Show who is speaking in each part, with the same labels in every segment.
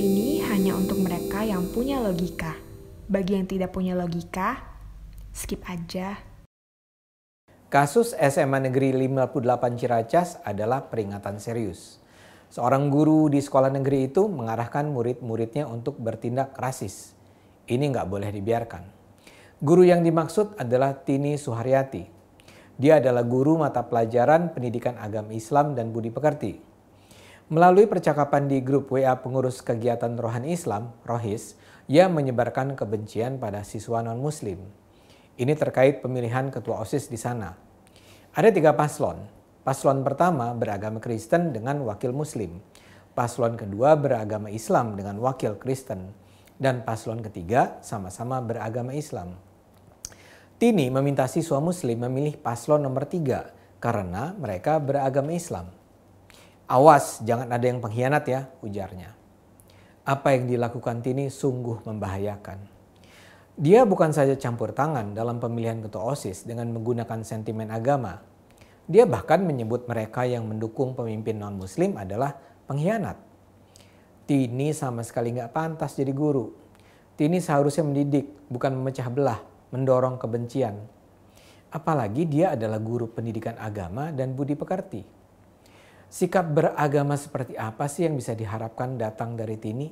Speaker 1: ini hanya untuk mereka yang punya logika. Bagi yang tidak punya logika, skip aja.
Speaker 2: Kasus SMA Negeri 58 Ciracas adalah peringatan serius. Seorang guru di sekolah negeri itu mengarahkan murid-muridnya untuk bertindak rasis. Ini nggak boleh dibiarkan. Guru yang dimaksud adalah Tini Suharyati. Dia adalah guru mata pelajaran Pendidikan Agama Islam dan Budi Pekerti. Melalui percakapan di grup WA pengurus kegiatan Rohani Islam, Rohis, ia menyebarkan kebencian pada siswa non-muslim. Ini terkait pemilihan ketua OSIS di sana. Ada 3 paslon. Paslon pertama beragama Kristen dengan wakil muslim. Paslon kedua beragama Islam dengan wakil Kristen. Dan paslon ketiga sama-sama beragama Islam. Tini meminta siswa muslim memilih paslon nomor 3 karena mereka beragama Islam. Awas, jangan ada yang pengkhianat ya, ujarnya. Apa yang dilakukan Tini sungguh membahayakan. Dia bukan saja campur tangan dalam pemilihan ketua OSIS dengan menggunakan sentimen agama. Dia bahkan menyebut mereka yang mendukung pemimpin non-muslim adalah pengkhianat. Tini sama sekali nggak pantas jadi guru. Tini seharusnya mendidik, bukan memecah belah, mendorong kebencian. Apalagi dia adalah guru pendidikan agama dan budi pekerti. Sikap beragama seperti apa sih yang bisa diharapkan datang dari Tini?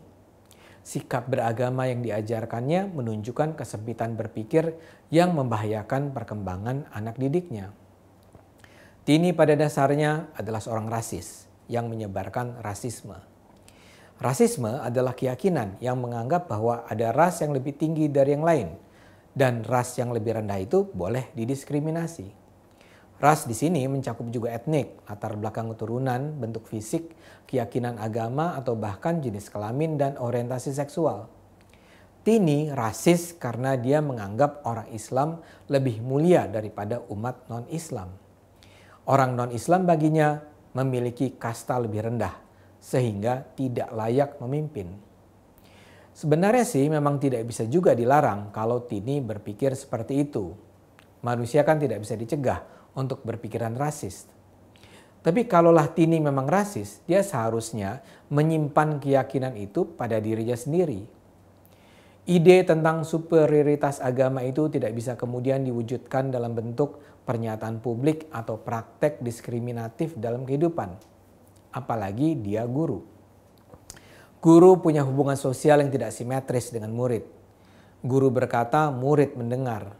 Speaker 2: Sikap beragama yang diajarkannya menunjukkan kesempitan berpikir yang membahayakan perkembangan anak didiknya. Tini pada dasarnya adalah seorang rasis yang menyebarkan rasisme. Rasisme adalah keyakinan yang menganggap bahwa ada ras yang lebih tinggi dari yang lain dan ras yang lebih rendah itu boleh didiskriminasi. Ras di sini mencakup juga etnik, latar belakang keturunan, bentuk fisik, keyakinan agama, atau bahkan jenis kelamin dan orientasi seksual. Tini rasis karena dia menganggap orang Islam lebih mulia daripada umat non-Islam. Orang non-Islam baginya memiliki kasta lebih rendah, sehingga tidak layak memimpin. Sebenarnya sih memang tidak bisa juga dilarang kalau Tini berpikir seperti itu. Manusia kan tidak bisa dicegah untuk berpikiran rasis. Tapi kalaulah Tini memang rasis, dia seharusnya menyimpan keyakinan itu pada dirinya sendiri. Ide tentang superioritas agama itu tidak bisa kemudian diwujudkan dalam bentuk pernyataan publik atau praktek diskriminatif dalam kehidupan. Apalagi dia guru. Guru punya hubungan sosial yang tidak simetris dengan murid. Guru berkata, murid mendengar.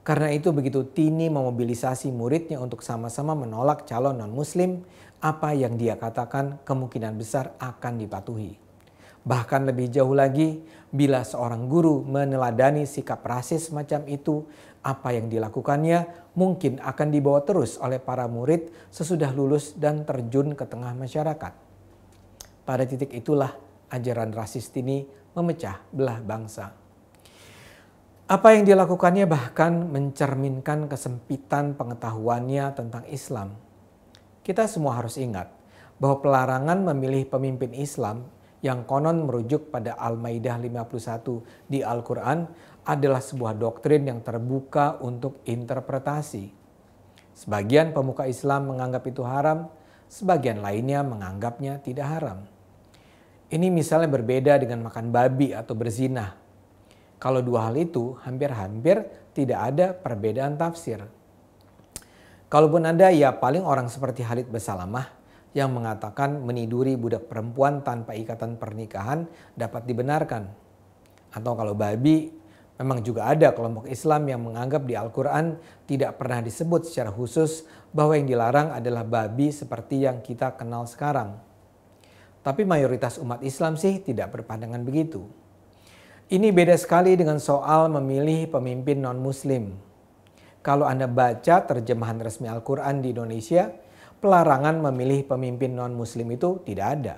Speaker 2: Karena itu begitu Tini memobilisasi muridnya untuk sama-sama menolak calon non-muslim, apa yang dia katakan kemungkinan besar akan dipatuhi. Bahkan lebih jauh lagi, bila seorang guru meneladani sikap rasis semacam itu, apa yang dilakukannya mungkin akan dibawa terus oleh para murid sesudah lulus dan terjun ke tengah masyarakat. Pada titik itulah ajaran rasis Tini memecah belah bangsa. Apa yang dilakukannya bahkan mencerminkan kesempitan pengetahuannya tentang Islam. Kita semua harus ingat bahwa pelarangan memilih pemimpin Islam yang konon merujuk pada Al-Maidah 51 di Al-Quran adalah sebuah doktrin yang terbuka untuk interpretasi. Sebagian pemuka Islam menganggap itu haram, sebagian lainnya menganggapnya tidak haram. Ini misalnya berbeda dengan makan babi atau berzinah. Kalau dua hal itu hampir-hampir tidak ada perbedaan tafsir. Kalaupun ada, ya paling orang seperti Khalid Basalamah yang mengatakan meniduri budak perempuan tanpa ikatan pernikahan dapat dibenarkan. Atau kalau babi, memang juga ada kelompok Islam yang menganggap di Al-Quran tidak pernah disebut secara khusus bahwa yang dilarang adalah babi seperti yang kita kenal sekarang. Tapi mayoritas umat Islam sih tidak berpandangan begitu. Ini beda sekali dengan soal memilih pemimpin non-muslim. Kalau Anda baca terjemahan resmi Al-Quran di Indonesia, pelarangan memilih pemimpin non-muslim itu tidak ada.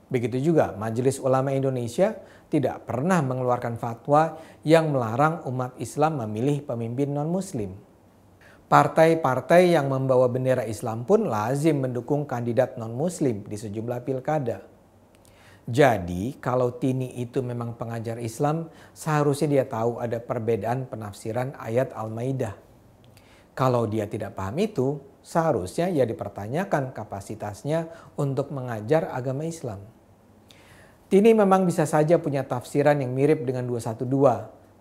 Speaker 2: Begitu juga Majelis Ulama Indonesia tidak pernah mengeluarkan fatwa yang melarang umat Islam memilih pemimpin non-muslim. Partai-partai yang membawa bendera Islam pun lazim mendukung kandidat non-muslim di sejumlah pilkada. Jadi kalau Tini itu memang pengajar Islam, seharusnya dia tahu ada perbedaan penafsiran ayat Al-Maidah. Kalau dia tidak paham itu, seharusnya ya dipertanyakan kapasitasnya untuk mengajar agama Islam. Tini memang bisa saja punya tafsiran yang mirip dengan 212,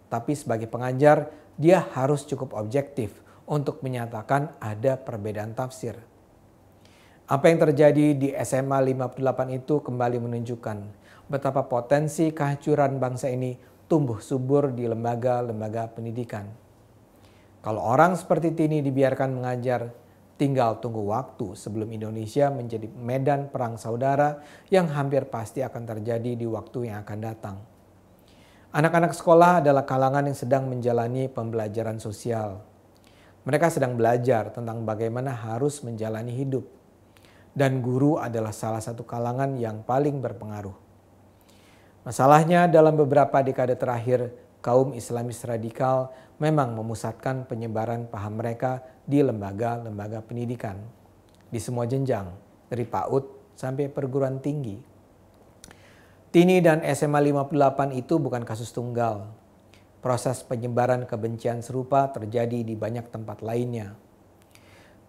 Speaker 2: tapi sebagai pengajar dia harus cukup objektif untuk menyatakan ada perbedaan tafsir. Apa yang terjadi di SMA 58 itu kembali menunjukkan betapa potensi kehancuran bangsa ini tumbuh subur di lembaga-lembaga pendidikan. Kalau orang seperti Tini dibiarkan mengajar, tinggal tunggu waktu sebelum Indonesia menjadi medan perang saudara yang hampir pasti akan terjadi di waktu yang akan datang. Anak-anak sekolah adalah kalangan yang sedang menjalani pembelajaran sosial. Mereka sedang belajar tentang bagaimana harus menjalani hidup. Dan guru adalah salah satu kalangan yang paling berpengaruh. Masalahnya dalam beberapa dekade terakhir, kaum Islamis radikal memang memusatkan penyebaran paham mereka di lembaga-lembaga pendidikan, di semua jenjang, dari PAUD sampai perguruan tinggi. Tini dan SMA 58 itu bukan kasus tunggal. Proses penyebaran kebencian serupa terjadi di banyak tempat lainnya.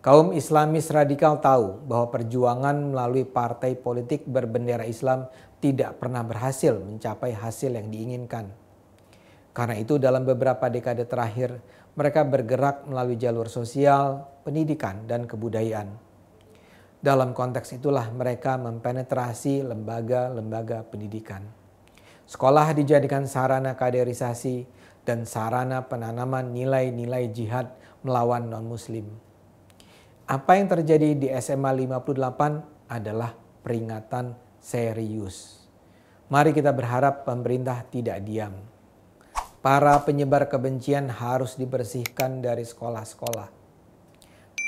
Speaker 2: Kaum Islamis radikal tahu bahwa perjuangan melalui partai politik berbendera Islam tidak pernah berhasil mencapai hasil yang diinginkan. Karena itu dalam beberapa dekade terakhir, mereka bergerak melalui jalur sosial, pendidikan, dan kebudayaan. Dalam konteks itulah mereka mempenetrasi lembaga-lembaga pendidikan. Sekolah dijadikan sarana kaderisasi dan sarana penanaman nilai-nilai jihad melawan non-muslim. Apa yang terjadi di SMA 58 adalah peringatan serius. Mari kita berharap pemerintah tidak diam. Para penyebar kebencian harus dibersihkan dari sekolah-sekolah.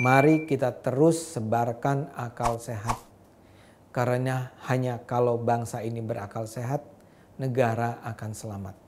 Speaker 2: Mari kita terus sebarkan akal sehat. Karena hanya kalau bangsa ini berakal sehat, negara akan selamat.